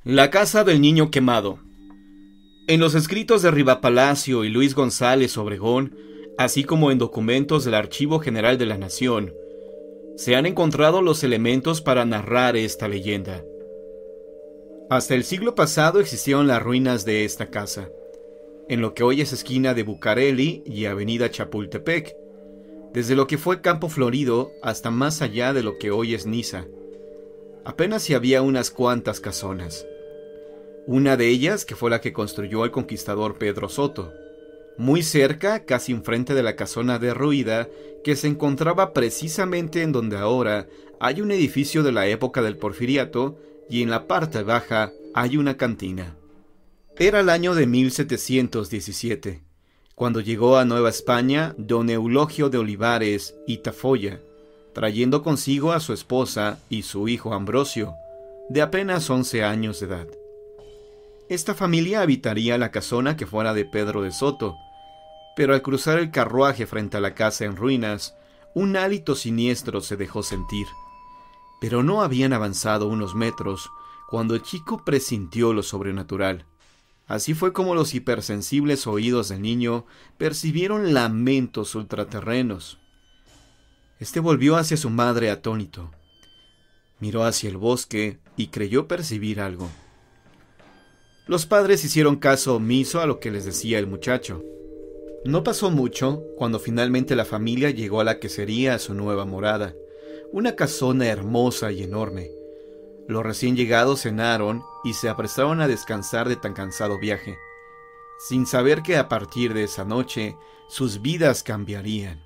La casa del niño quemado. En los escritos de Rivapalacio y Luis González Obregón, así como en documentos del Archivo General de la Nación, se han encontrado los elementos para narrar esta leyenda. Hasta el siglo pasado existieron las ruinas de esta casa, en lo que hoy es esquina de Bucareli y avenida Chapultepec, desde lo que fue Campo Florido hasta más allá de lo que hoy es Niza. Apenas si había unas cuantas casonas. Una de ellas, que fue la que construyó el conquistador Pedro Soto, muy cerca, casi enfrente de la casona derruida, que se encontraba precisamente en donde ahora hay un edificio de la época del Porfiriato y en la parte baja hay una cantina. Era el año de 1717, cuando llegó a Nueva España don Eulogio de Olivares y Tafolla, trayendo consigo a su esposa y su hijo Ambrosio, de apenas 11 años de edad. Esta familia habitaría la casona que fuera de Pedro de Soto, pero al cruzar el carruaje frente a la casa en ruinas, un hálito siniestro se dejó sentir. Pero no habían avanzado unos metros cuando el chico presintió lo sobrenatural. Así fue como los hipersensibles oídos del niño percibieron lamentos ultraterrenos. Este volvió hacia su madre atónito. Miró hacia el bosque y creyó percibir algo. Los padres hicieron caso omiso a lo que les decía el muchacho. No pasó mucho cuando finalmente la familia llegó a la que sería su nueva morada, una casona hermosa y enorme. Los recién llegados cenaron y se apresuraron a descansar de tan cansado viaje, sin saber que a partir de esa noche sus vidas cambiarían.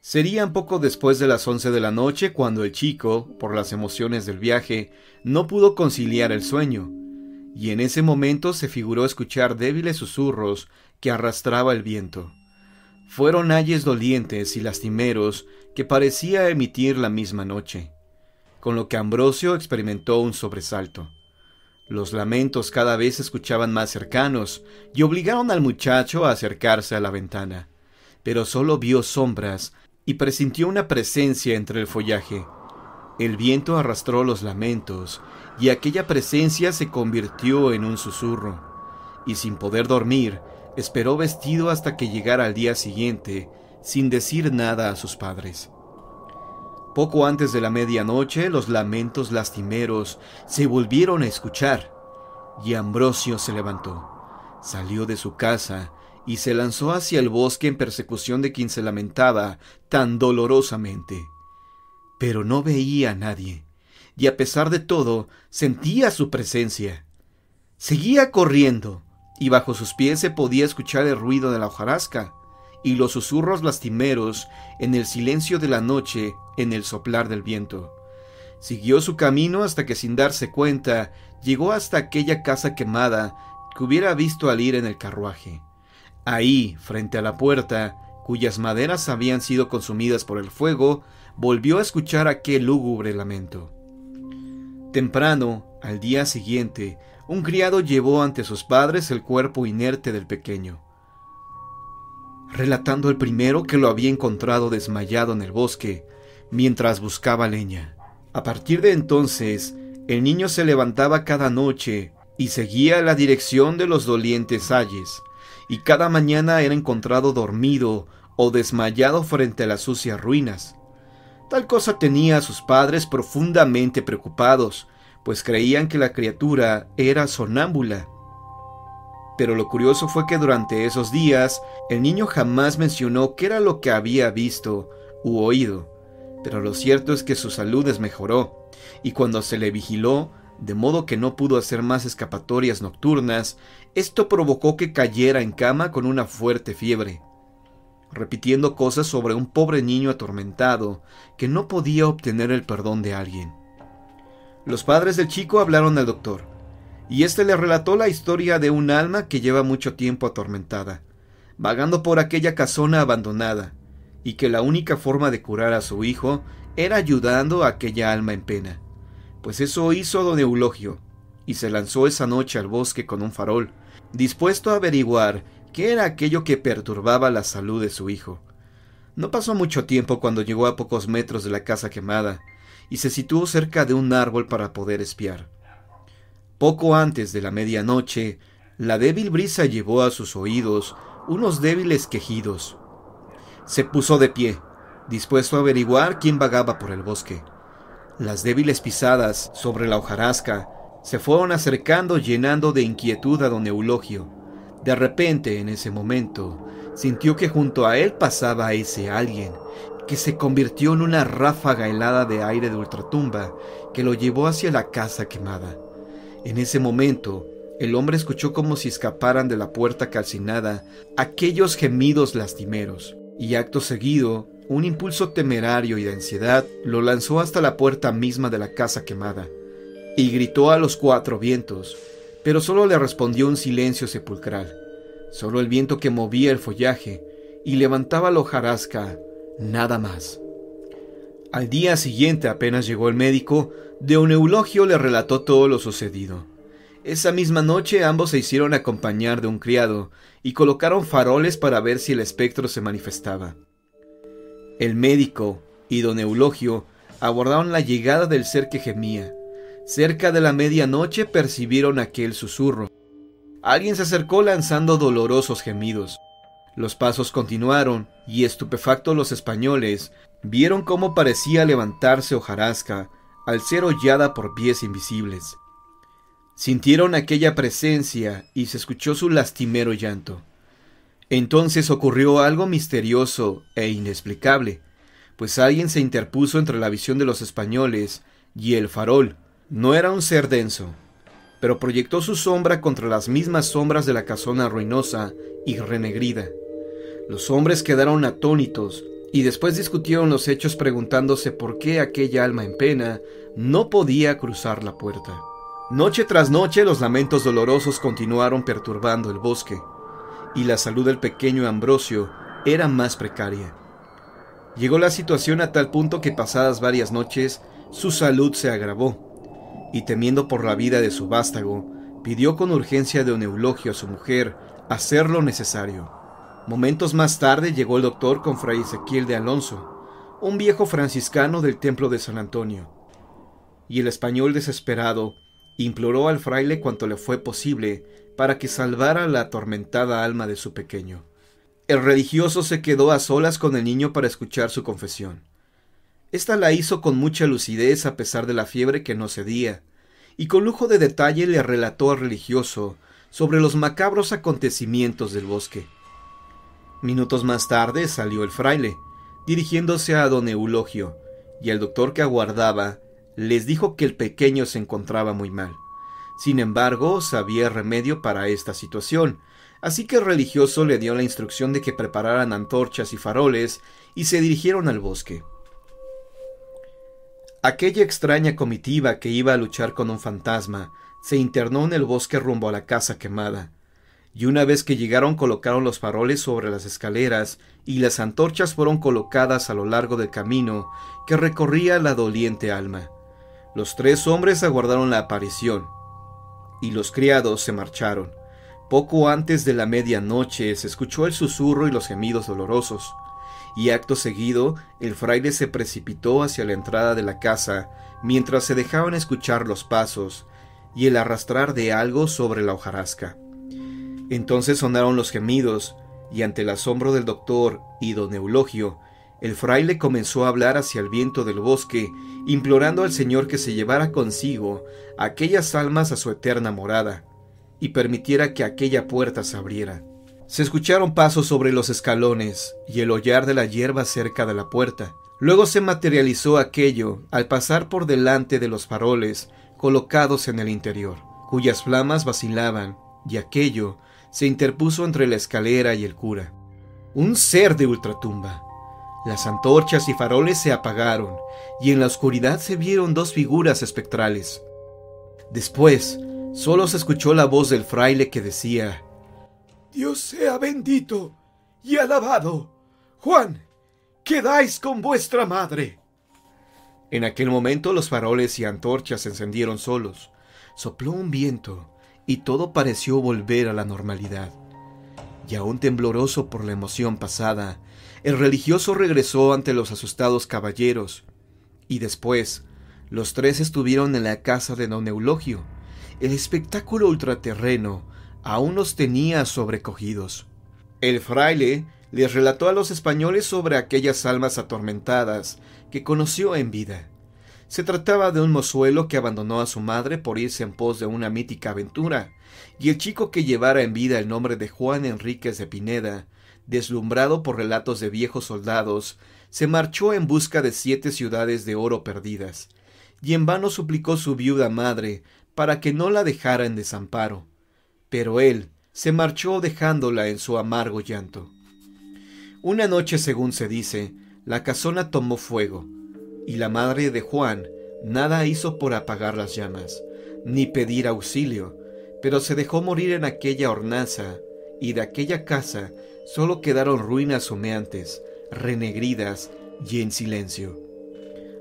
Serían poco después de las 11 de la noche cuando el chico, por las emociones del viaje, no pudo conciliar el sueño, y en ese momento se figuró escuchar débiles susurros que arrastraba el viento. Fueron ayes dolientes y lastimeros que parecía emitir la misma noche, con lo que Ambrosio experimentó un sobresalto. Los lamentos cada vez se escuchaban más cercanos y obligaron al muchacho a acercarse a la ventana, pero solo vio sombras y presintió una presencia entre el follaje. El viento arrastró los lamentos y aquella presencia se convirtió en un susurro, y sin poder dormir, esperó vestido hasta que llegara al día siguiente, sin decir nada a sus padres. Poco antes de la medianoche, los lamentos lastimeros se volvieron a escuchar, y Ambrosio se levantó, salió de su casa y se lanzó hacia el bosque en persecución de quien se lamentaba tan dolorosamente. Pero no veía a nadie, y a pesar de todo, sentía su presencia. Seguía corriendo, y bajo sus pies se podía escuchar el ruido de la hojarasca, y los susurros lastimeros en el silencio de la noche, en el soplar del viento. Siguió su camino hasta que, sin darse cuenta, llegó hasta aquella casa quemada que hubiera visto al ir en el carruaje. Ahí, frente a la puerta, cuyas maderas habían sido consumidas por el fuego, volvió a escuchar aquel lúgubre lamento. Temprano, al día siguiente, un criado llevó ante sus padres el cuerpo inerte del pequeño, relatando el primero que lo había encontrado desmayado en el bosque, mientras buscaba leña. A partir de entonces, el niño se levantaba cada noche y seguía la dirección de los dolientes ayes, y cada mañana era encontrado dormido o desmayado frente a las sucias ruinas. Tal cosa tenía a sus padres profundamente preocupados, pues creían que la criatura era sonámbula. Pero lo curioso fue que durante esos días el niño jamás mencionó qué era lo que había visto u oído, pero lo cierto es que su salud desmejoró, y cuando se le vigiló, de modo que no pudo hacer más escapatorias nocturnas, esto provocó que cayera en cama con una fuerte fiebre, repitiendo cosas sobre un pobre niño atormentado que no podía obtener el perdón de alguien. Los padres del chico hablaron al doctor, y éste le relató la historia de un alma que lleva mucho tiempo atormentada, vagando por aquella casona abandonada, y que la única forma de curar a su hijo era ayudando a aquella alma en pena. Pues eso hizo don Eulogio, y se lanzó esa noche al bosque con un farol, dispuesto a averiguar qué era aquello que perturbaba la salud de su hijo. No pasó mucho tiempo cuando llegó a pocos metros de la casa quemada, y se situó cerca de un árbol para poder espiar. Poco antes de la medianoche, la débil brisa llevó a sus oídos unos débiles quejidos. Se puso de pie, dispuesto a averiguar quién vagaba por el bosque. Las débiles pisadas sobre la hojarasca se fueron acercando, llenando de inquietud a don Eulogio. De repente, en ese momento, sintió que junto a él pasaba ese alguien, que se convirtió en una ráfaga helada de aire de ultratumba que lo llevó hacia la casa quemada. En ese momento, el hombre escuchó como si escaparan de la puerta calcinada aquellos gemidos lastimeros, y acto seguido, un impulso temerario y de ansiedad lo lanzó hasta la puerta misma de la casa quemada, y gritó a los cuatro vientos, pero solo le respondió un silencio sepulcral, solo el viento que movía el follaje y levantaba la hojarasca, nada más. Al día siguiente, apenas llegó el médico, don Eulogio le relató todo lo sucedido. Esa misma noche ambos se hicieron acompañar de un criado y colocaron faroles para ver si el espectro se manifestaba. El médico y don Eulogio abordaron la llegada del ser que gemía. Cerca de la medianoche percibieron aquel susurro. Alguien se acercó lanzando dolorosos gemidos. Los pasos continuaron y, estupefactos los españoles, vieron cómo parecía levantarse hojarasca al ser hollada por pies invisibles. Sintieron aquella presencia y se escuchó su lastimero llanto. Entonces ocurrió algo misterioso e inexplicable, pues alguien se interpuso entre la visión de los españoles y el farol. No era un ser denso, pero proyectó su sombra contra las mismas sombras de la casona ruinosa y renegrida. Los hombres quedaron atónitos y después discutieron los hechos preguntándose por qué aquella alma en pena no podía cruzar la puerta. Noche tras noche los lamentos dolorosos continuaron perturbando el bosque, y la salud del pequeño Ambrosio era más precaria. Llegó la situación a tal punto que pasadas varias noches su salud se agravó, y temiendo por la vida de su vástago, pidió con urgencia a don Eulogio a su mujer hacer lo necesario. Momentos más tarde llegó el doctor con fray Ezequiel de Alonso, un viejo franciscano del templo de San Antonio, y el español desesperado imploró al fraile cuanto le fue posible para que salvara la atormentada alma de su pequeño. El religioso se quedó a solas con el niño para escuchar su confesión. Esta la hizo con mucha lucidez a pesar de la fiebre que no cedía, y con lujo de detalle le relató al religioso sobre los macabros acontecimientos del bosque. Minutos más tarde salió el fraile, dirigiéndose a don Eulogio, y el doctor que aguardaba les dijo que el pequeño se encontraba muy mal. Sin embargo, sabía remedio para esta situación, así que el religioso le dio la instrucción de que prepararan antorchas y faroles y se dirigieron al bosque. Aquella extraña comitiva que iba a luchar con un fantasma se internó en el bosque rumbo a la casa quemada, y una vez que llegaron colocaron los faroles sobre las escaleras y las antorchas fueron colocadas a lo largo del camino que recorría la doliente alma. Los tres hombres aguardaron la aparición, y los criados se marcharon. Poco antes de la medianoche se escuchó el susurro y los gemidos dolorosos, y acto seguido el fraile se precipitó hacia la entrada de la casa mientras se dejaban escuchar los pasos y el arrastrar de algo sobre la hojarasca. Entonces sonaron los gemidos, y ante el asombro del doctor y don Eulogio, el fraile comenzó a hablar hacia el viento del bosque, implorando al Señor que se llevara consigo a aquellas almas a su eterna morada, y permitiera que aquella puerta se abriera. Se escucharon pasos sobre los escalones y el hollar de la hierba cerca de la puerta. Luego se materializó aquello al pasar por delante de los faroles colocados en el interior, cuyas flamas vacilaban, y aquello se interpuso entre la escalera y el cura. Un ser de ultratumba. Las antorchas y faroles se apagaron, y en la oscuridad se vieron dos figuras espectrales. Después, solo se escuchó la voz del fraile que decía: «Dios sea bendito y alabado. Juan, quedáis con vuestra madre». En aquel momento los faroles y antorchas se encendieron solos. Sopló un viento, y todo pareció volver a la normalidad. Y aún tembloroso por la emoción pasada, el religioso regresó ante los asustados caballeros, y después los tres estuvieron en la casa de don Eulogio, el espectáculo ultraterreno aún los tenía sobrecogidos. El fraile les relató a los españoles sobre aquellas almas atormentadas que conoció en vida. Se trataba de un mozuelo que abandonó a su madre por irse en pos de una mítica aventura, y el chico que llevara en vida el nombre de Juan Enríquez de Pineda, deslumbrado por relatos de viejos soldados, se marchó en busca de 7 ciudades de oro perdidas, y en vano suplicó su viuda madre para que no la dejara en desamparo. Pero él se marchó dejándola en su amargo llanto. Una noche, según se dice, la casona tomó fuego, y la madre de Juan nada hizo por apagar las llamas, ni pedir auxilio, pero se dejó morir en aquella hornaza, y de aquella casa solo quedaron ruinas humeantes, renegridas y en silencio.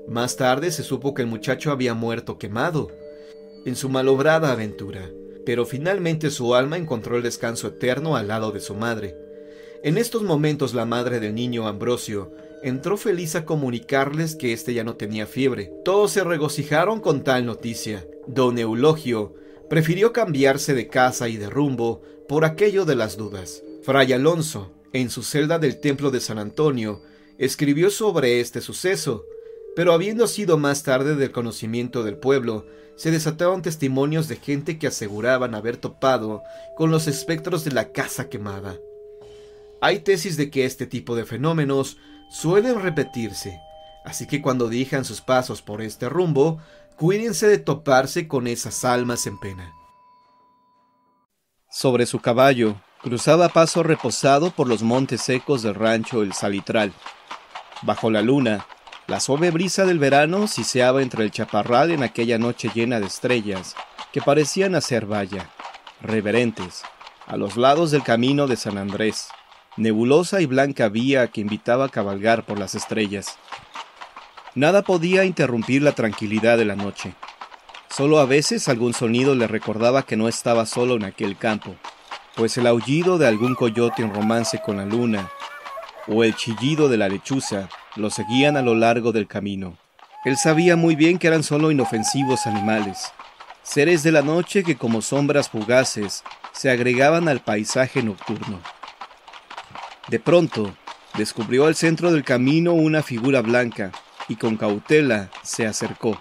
Más tarde se supo que el muchacho había muerto quemado en su malograda aventura, pero finalmente su alma encontró el descanso eterno al lado de su madre. En estos momentos la madre del niño Ambrosio entró feliz a comunicarles que éste ya no tenía fiebre. Todos se regocijaron con tal noticia. Don Eulogio prefirió cambiarse de casa y de rumbo por aquello de las dudas. Fray Alonso, en su celda del templo de San Antonio, escribió sobre este suceso, pero habiendo sido más tarde del conocimiento del pueblo, se desataron testimonios de gente que aseguraban haber topado con los espectros de la casa quemada. Hay tesis de que este tipo de fenómenos suelen repetirse, así que cuando dirijan sus pasos por este rumbo, cuídense de toparse con esas almas en pena. Sobre su caballo, cruzaba a paso reposado por los montes secos del rancho El Salitral. Bajo la luna, la suave brisa del verano siseaba entre el chaparral en aquella noche llena de estrellas que parecían hacer valla, reverentes, a los lados del camino de San Andrés, nebulosa y blanca vía que invitaba a cabalgar por las estrellas. Nada podía interrumpir la tranquilidad de la noche. Solo a veces algún sonido le recordaba que no estaba solo en aquel campo, pues el aullido de algún coyote en romance con la luna, o el chillido de la lechuza, lo seguían a lo largo del camino. Él sabía muy bien que eran solo inofensivos animales, seres de la noche que como sombras fugaces se agregaban al paisaje nocturno. De pronto, descubrió al centro del camino una figura blanca, y con cautela se acercó.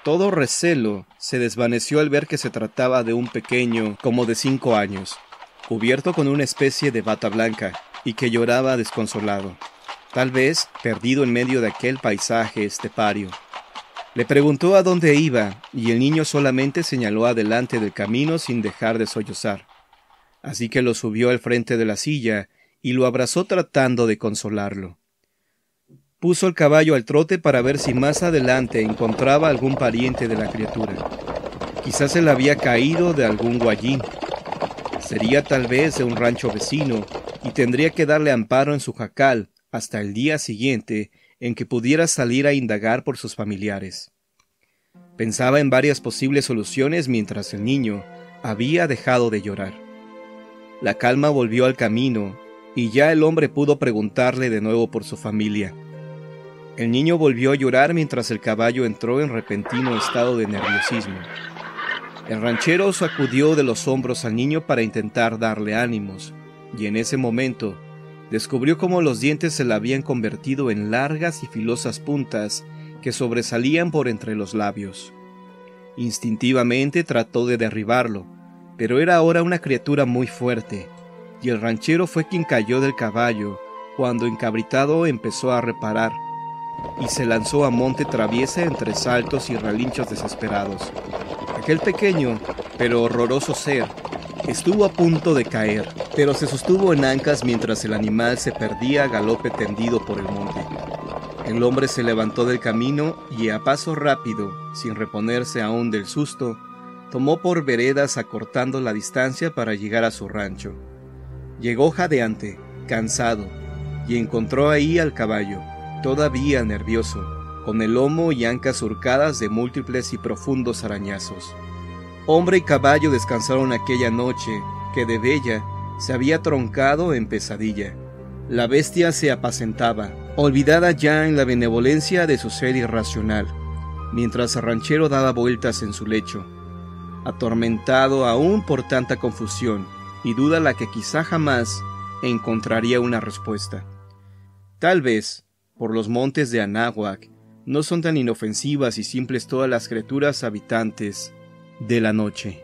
Todo recelo se desvaneció al ver que se trataba de un pequeño, como de 5 años, cubierto con una especie de bata blanca, y que lloraba desconsolado, tal vez perdido en medio de aquel paisaje estepario. Le preguntó a dónde iba, y el niño solamente señaló adelante del camino sin dejar de sollozar. Así que lo subió al frente de la silla y lo abrazó tratando de consolarlo. Puso el caballo al trote para ver si más adelante encontraba algún pariente de la criatura. Quizás se le había caído de algún guayín. Sería tal vez de un rancho vecino y tendría que darle amparo en su jacal hasta el día siguiente en que pudiera salir a indagar por sus familiares. Pensaba en varias posibles soluciones mientras el niño había dejado de llorar. La calma volvió al camino y ya el hombre pudo preguntarle de nuevo por su familia. El niño volvió a llorar mientras el caballo entró en repentino estado de nerviosismo. El ranchero sacudió de los hombros al niño para intentar darle ánimos, y en ese momento descubrió cómo los dientes se le habían convertido en largas y filosas puntas que sobresalían por entre los labios. Instintivamente trató de derribarlo, pero era ahora una criatura muy fuerte, y el ranchero fue quien cayó del caballo cuando encabritado empezó a reparar, y se lanzó a monte traviesa entre saltos y relinchos desesperados. Aquel pequeño, pero horroroso ser, estuvo a punto de caer, pero se sostuvo en ancas mientras el animal se perdía a galope tendido por el monte. El hombre se levantó del camino y a paso rápido, sin reponerse aún del susto, tomó por veredas acortando la distancia para llegar a su rancho. Llegó jadeante, cansado, y encontró ahí al caballo, todavía nervioso, con el lomo y ancas surcadas de múltiples y profundos arañazos. Hombre y caballo descansaron aquella noche, que de bella se había troncado en pesadilla. La bestia se apacentaba, olvidada ya en la benevolencia de su ser irracional, mientras el ranchero daba vueltas en su lecho. atormentado aún por tanta confusión y duda a la que quizá jamás encontraría una respuesta. Tal vez, por los montes de Anáhuac, no son tan inofensivas y simples todas las criaturas habitantes de la noche.